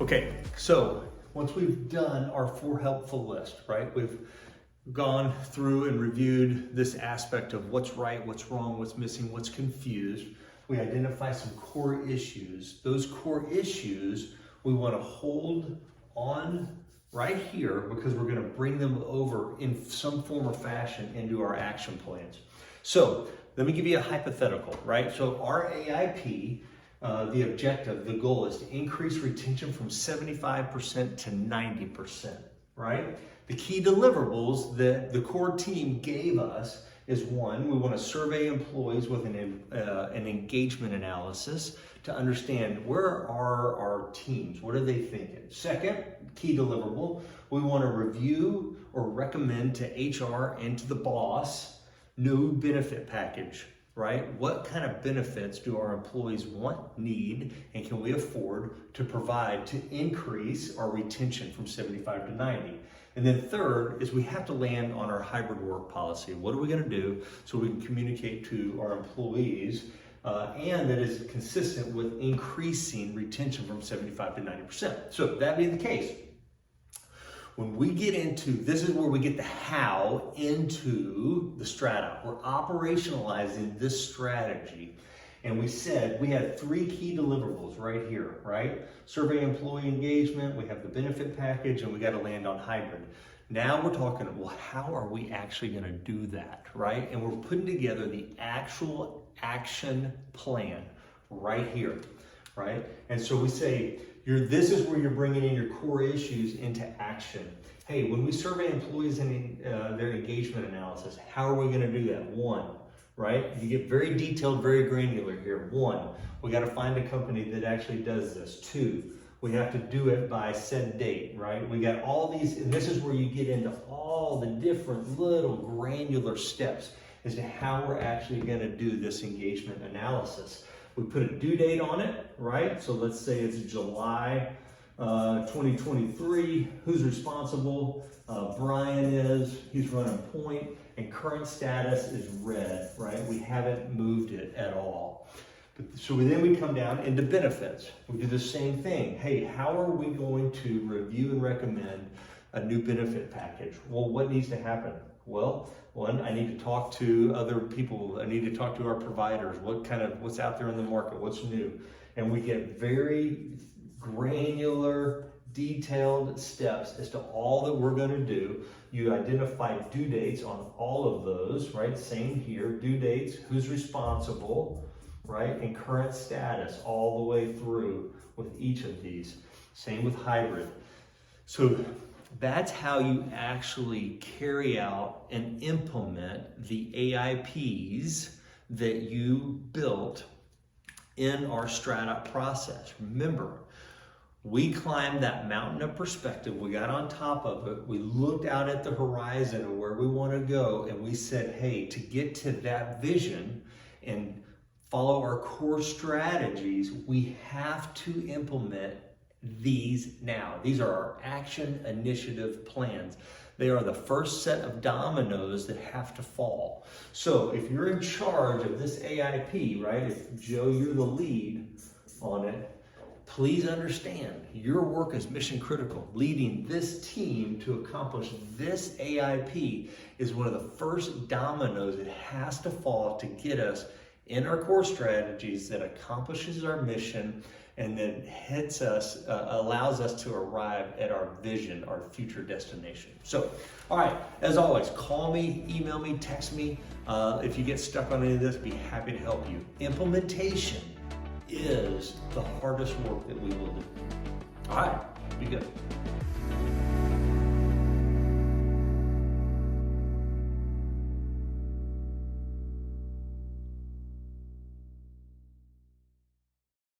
Okay, so once we've done our 4 helpful list, right? We've gone through and reviewed this aspect of what's right, what's wrong, what's missing, what's confused. We identify some core issues. Those core issues we want to hold on right here because we're going to bring them over in some form or fashion into our action plans. So let me give you a hypothetical, right? So our AIP, the objective, the goal is to increase retention from 75% to 90%, right? The key deliverables that the core team gave us is 1, we want to survey employees with an engagement analysis to understand where are our teams, what are they thinking. 2nd, key deliverable, we want to review or recommend to HR and to the boss new benefit package, right? What kind of benefits do our employees want, need, and can we afford to provide to increase our retention from 75 to 90? And then 3rd is we have to land on our hybrid work policy. What are we going to do so we can communicate to our employees and that is consistent with increasing retention from 75 to 90%. So that being the case, when we get into, this is where we get the how into the strata. We're operationalizing this strategy. And we said we had 3 key deliverables right here, right? Survey employee engagement, we have the benefit package, and we got to land on hybrid. Now we're talking, well, how are we actually going to do that, right? And we're putting together the actual action plan right here, right? And so we say, this is where you're bringing in your core issues into action. Hey, when we survey employees in their engagement analysis, how are we going to do that? 1, right? You get very detailed, very granular here. 1, we got to find a company that actually does this. 2, we have to do it by said date, right? We got all these, and this is where you get into all the different little granular steps as to how we're actually going to do this engagement analysis. We put a due date on it, right? So let's say it's July 2023. Who's responsible? Brian is. He's running point. And current status is red, right? We haven't moved it at all. So then we come down into benefits. We do the same thing. Hey, how are we going to review and recommend a new benefit package? Well, what needs to happen? Well, 1, I need to talk to other people. I need to talk to our providers. What's out there in the market? What's new? And we get very granular, detailed steps as to all that we're going to do. You identify due dates on all of those, right? Same here, due dates, who's responsible, right? And current status all the way through with each of these. Same with hybrid. So that's how you actually carry out and implement the AIPs that you built in our strata process. Remember, we climbed that mountain of perspective. We got on top of it. We looked out at the horizon of where we want to go. And we said, hey, to get to that vision and follow our core strategies, we have to implement these now. These are our action initiative plans. They are the first set of dominoes that have to fall. So if you're in charge of this AIP, right? If Joe, you're the lead on it, please understand your work is mission critical. Leading this team to accomplish this AIP is one of the first dominoes that has to fall to get us in our core strategies that accomplishes our mission and then hits us, allows us to arrive at our vision, our future destination. So, all right, as always, call me, email me, text me. If you get stuck on any of this, be happy to help you. Implementation is the hardest work that we will do. All right, be good.